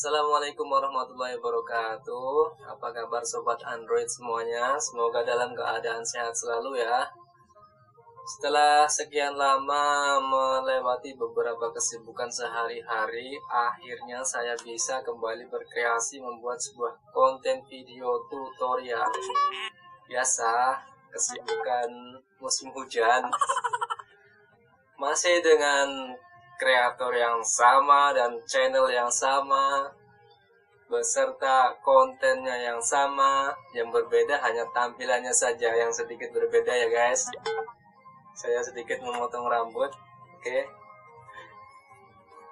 Assalamualaikum warahmatullahi wabarakatuh. Apa kabar sobat Android semuanya? Semoga dalam keadaan sehat selalu ya. Setelah sekian lama melewati beberapa kesibukan sehari-hari, akhirnya saya bisa kembali berkreasi membuat sebuah konten video tutorial. Biasa, kesibukan musim hujan. Masih dengan kreator yang sama dan channel yang sama, beserta kontennya yang sama. Yang berbeda hanya tampilannya saja yang sedikit berbeda ya guys. Saya sedikit memotong rambut, oke.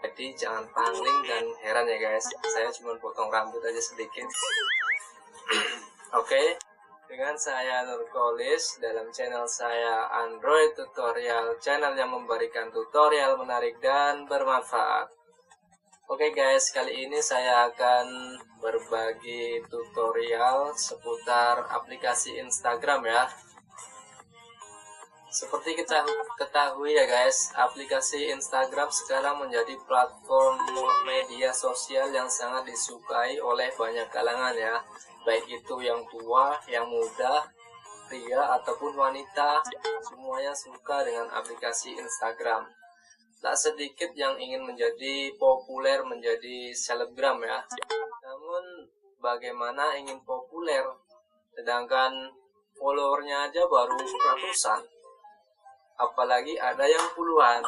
Jadi jangan pangling dan heran ya guys, saya cuma potong rambut aja sedikit. Oke. Dengan saya Nurkolis dalam channel saya Android Tutorial, channel yang memberikan tutorial menarik dan bermanfaat. Oke guys, kali ini saya akan berbagi tutorial seputar aplikasi Instagram ya. Seperti kita ketahui ya guys, aplikasi Instagram sekarang menjadi platform media sosial yang sangat disukai oleh banyak kalangan ya. Baik itu yang tua, yang muda, pria ataupun wanita, semuanya suka dengan aplikasi Instagram. Tak sedikit yang ingin menjadi populer, menjadi selebgram ya. Namun bagaimana ingin populer, sedangkan followernya aja baru ratusan, apalagi ada yang puluhan.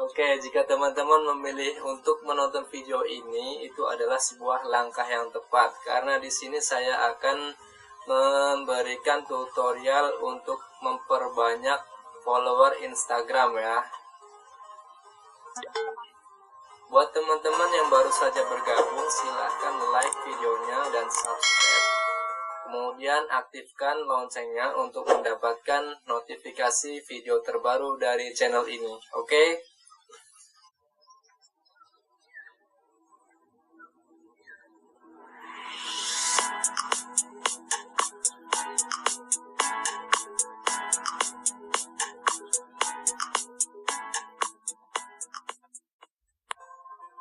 Oke, jika teman-teman memilih untuk menonton video ini, itu adalah sebuah langkah yang tepat, karena di sini saya akan memberikan tutorial untuk memperbanyak follower Instagram ya. Buat teman-teman yang baru saja bergabung, silahkan like videonya dan subscribe. Kemudian aktifkan loncengnya untuk mendapatkan notifikasi video terbaru dari channel ini. Oke?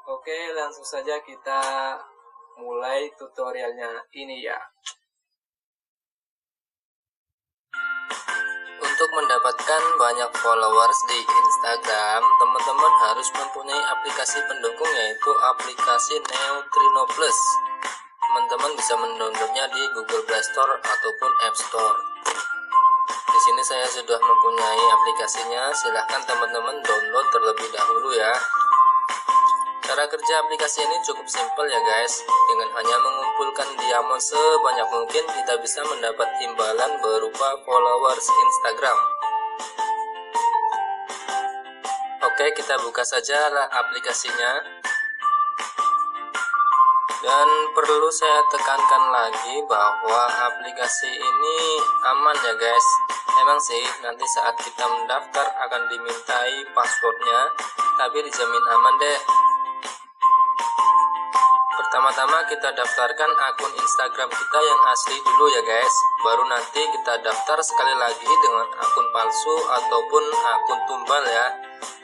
Oke, langsung saja kita mulai tutorialnya ini ya. Untuk mendapatkan banyak followers di Instagram, teman-teman harus mempunyai aplikasi pendukung, yaitu aplikasi Neutrino Plus. Teman-teman bisa mendownloadnya di Google Play Store ataupun App Store. Di sini saya sudah mempunyai aplikasinya, silahkan teman-teman download terlebih dahulu ya. Cara kerja aplikasi ini cukup simpel ya guys. Dengan hanya mengumpulkan diamond sebanyak mungkin, kita bisa mendapat imbalan berupa followers Instagram. Oke, kita buka saja aplikasinya. Dan perlu saya tekankan lagi bahwa aplikasi ini aman ya guys. Emang sih nanti saat kita mendaftar akan dimintai passwordnya, tapi dijamin aman deh. Pertama-tama kita daftarkan akun Instagram kita yang asli dulu ya guys. Baru nanti kita daftar sekali lagi dengan akun palsu ataupun akun tumbal ya.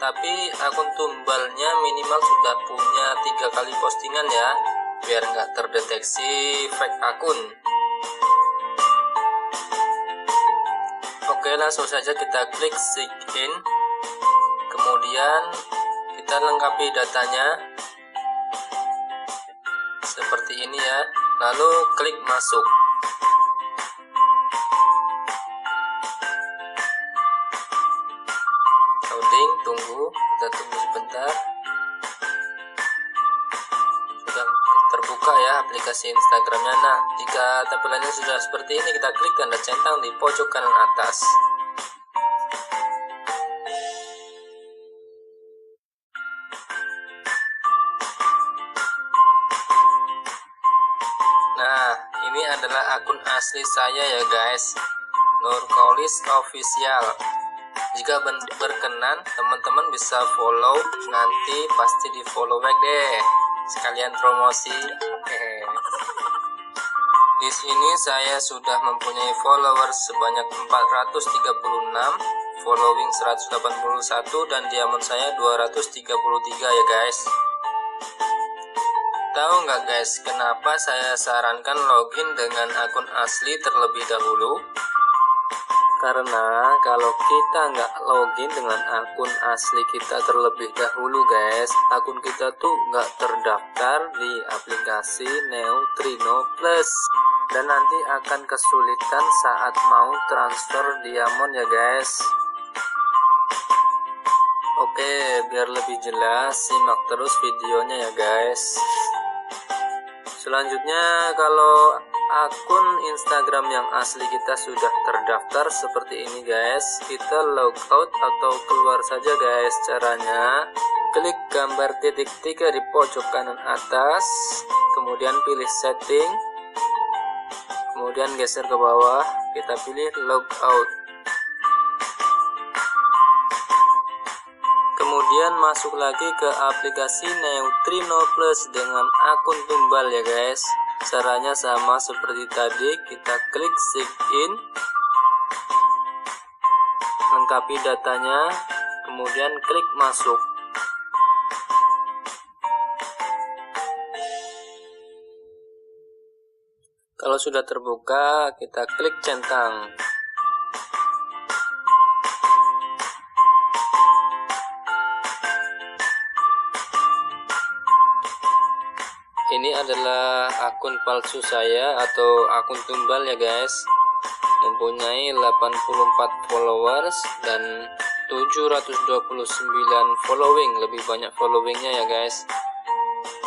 Tapi akun tumbalnya minimal sudah punya 3 kali postingan ya, biar nggak terdeteksi fake akun. Oke, langsung saja kita klik sign in. Kemudian kita lengkapi datanya seperti ini ya, lalu klik masuk. Loading, kita tunggu sebentar. Sudah terbuka ya aplikasi Instagramnya. Nah, jika tampilannya sudah seperti ini, kita klik tanda centang di pojok kanan atas. Nah, ini adalah akun asli saya ya guys, Nurkolis Official. Jika berkenan, teman-teman bisa follow, nanti pasti di follow back deh, sekalian promosi. Di sini saya sudah mempunyai followers sebanyak 436, following 181, dan diamond saya 233 ya guys. Tahu nggak guys, kenapa saya sarankan login dengan akun asli terlebih dahulu? Karena kalau kita nggak login dengan akun asli kita terlebih dahulu guys, akun kita tuh nggak terdaftar di aplikasi Neutrino Plus, dan nanti akan kesulitan saat mau transfer diamond ya guys. Oke, biar lebih jelas simak terus videonya ya guys. Selanjutnya, kalau akun Instagram yang asli kita sudah terdaftar seperti ini guys, kita logout atau keluar saja guys. Caranya, klik gambar titik 3 di pojok kanan atas, kemudian pilih setting, kemudian geser ke bawah, kita pilih logout. Kemudian masuk lagi ke aplikasi Neutrino Plus dengan akun tumbal ya guys. Caranya sama seperti tadi, kita klik sign, lengkapi datanya, kemudian klik masuk. Kalau sudah terbuka, kita klik centang. Ini adalah akun palsu saya atau akun tumbal ya guys, mempunyai 84 followers dan 729 following, lebih banyak followingnya ya guys.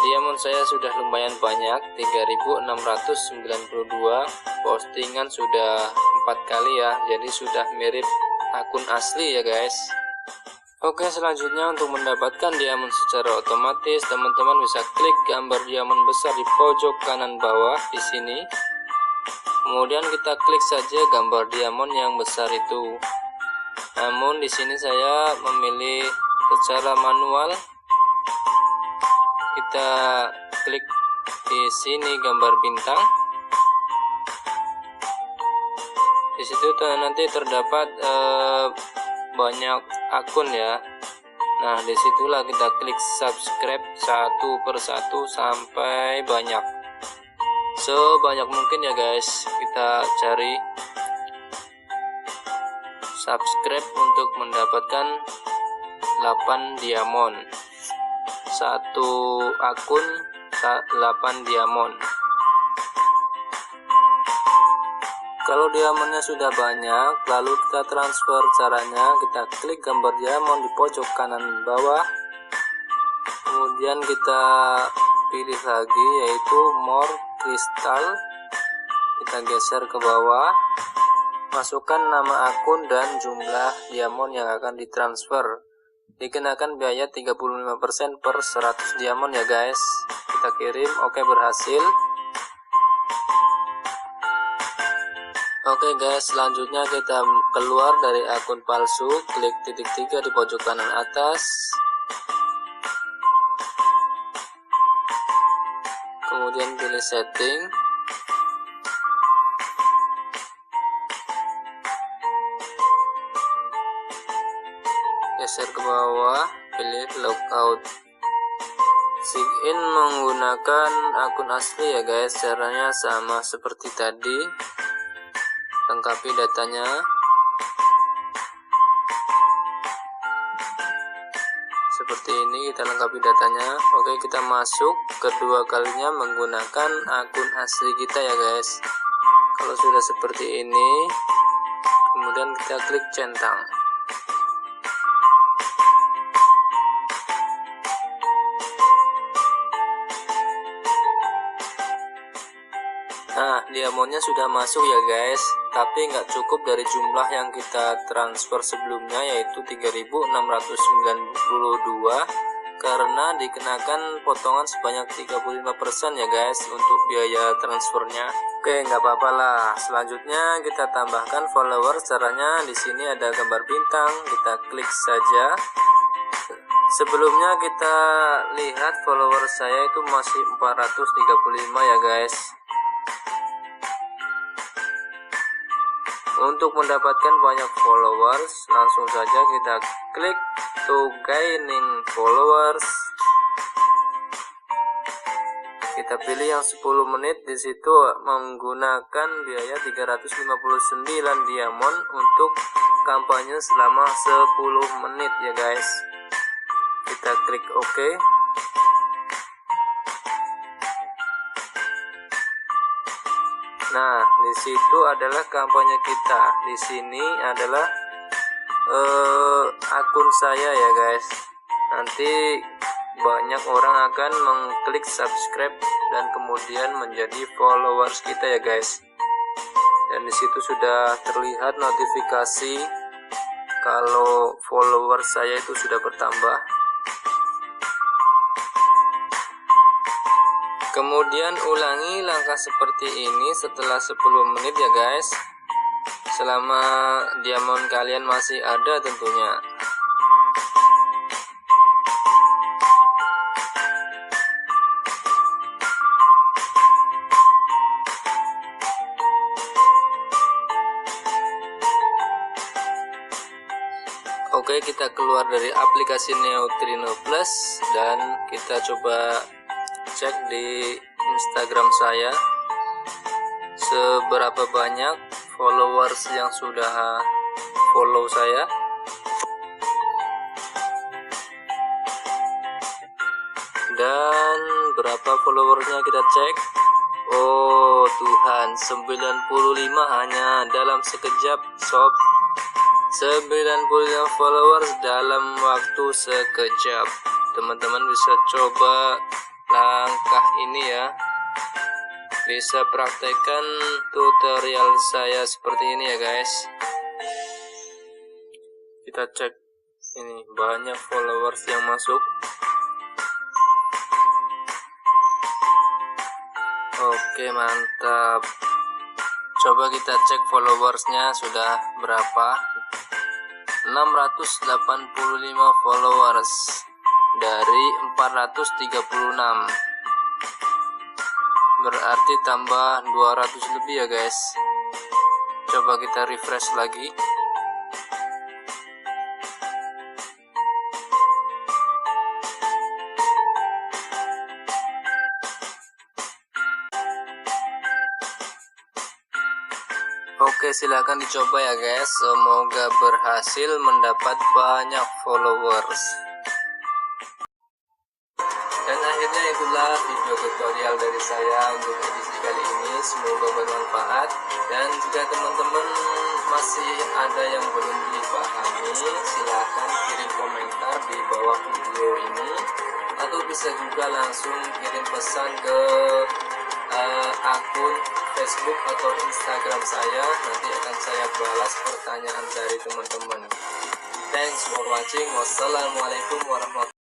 Diamond saya sudah lumayan banyak, 3692, postingan sudah 4 kali ya, jadi sudah mirip akun asli ya guys. Oke, selanjutnya untuk mendapatkan diamond secara otomatis, teman-teman bisa klik gambar diamond besar di pojok kanan bawah di sini. Kemudian kita klik saja gambar diamond yang besar itu. Namun di sini saya memilih secara manual. Kita klik di sini gambar bintang. Di situ nanti terdapat banyak akun ya. Nah, disitulah kita klik subscribe satu persatu sampai banyak, sebanyak mungkin ya guys. Kita cari subscribe untuk mendapatkan 8 diamond. Satu akun 8 diamond. Kalau diamondnya sudah banyak, lalu kita transfer. Caranya, kita klik gambar diamond di pojok kanan bawah, kemudian kita pilih lagi yaitu more crystal, kita geser ke bawah, masukkan nama akun dan jumlah diamond yang akan ditransfer. Dikenakan biaya 35% per 100 diamond ya guys. Kita kirim, oke, berhasil. Oke guys, selanjutnya kita keluar dari akun palsu, klik titik 3 di pojok kanan atas, kemudian pilih setting, geser ke bawah, pilih logout. Sign menggunakan akun asli ya guys, caranya sama seperti tadi. Lengkapi datanya, seperti ini kita lengkapi datanya. Oke, kita masuk kedua kalinya menggunakan akun asli kita ya guys. Kalau sudah seperti ini, kemudian kita klik centang. Nah, diamondnya sudah masuk ya guys, tapi nggak cukup dari jumlah yang kita transfer sebelumnya, yaitu 3692, karena dikenakan potongan sebanyak 35% ya guys untuk biaya transfernya. Oke, nggak apa-apa lah. Selanjutnya kita tambahkan followers. Caranya di sini ada gambar bintang, kita klik saja. Sebelumnya kita lihat followers saya itu masih 435 ya guys. Untuk mendapatkan banyak followers, langsung saja kita klik to gaining followers. Kita pilih yang 10 menit. Di situ menggunakan biaya 359 diamond untuk kampanye selama 10 menit ya guys. Kita klik OK. Nah, di situ adalah kampanye kita. Di sini adalah akun saya ya guys. Nanti banyak orang akan mengklik subscribe dan kemudian menjadi followers kita ya guys. Dan di situ sudah terlihat notifikasi kalau followers saya itu sudah bertambah. Kemudian ulangi langkah seperti ini setelah 10 menit ya guys. Selama diamond kalian masih ada tentunya. Oke, kita keluar dari aplikasi Neutrino Plus dan kita coba cek di Instagram saya seberapa banyak followers yang sudah follow saya. Dan berapa followersnya kita cek. Oh Tuhan, 95 hanya dalam sekejap sob. 95 followers dalam waktu sekejap. Teman-teman bisa coba langkah ini ya. Bisa praktekkan tutorial saya seperti ini ya guys. Kita cek ini banyak followers yang masuk. Oke, mantap. Coba kita cek followersnya sudah berapa. 685 followers dari 436. Berarti tambah 200 lebih ya guys. Coba kita refresh lagi. Oke, silahkan dicoba ya guys. Semoga berhasil mendapat banyak followers. Dan akhirnya itulah video tutorial dari saya untuk edisi kali ini. Semoga bermanfaat. Dan jika teman-teman masih ada yang belum dipahami, silahkan kirim komentar di bawah video ini, atau bisa juga langsung kirim pesan ke akun Facebook atau Instagram saya. Nanti akan saya balas pertanyaan dari teman-teman. Thanks for watching. Wassalamualaikum warahmatullahi wabarakatuh.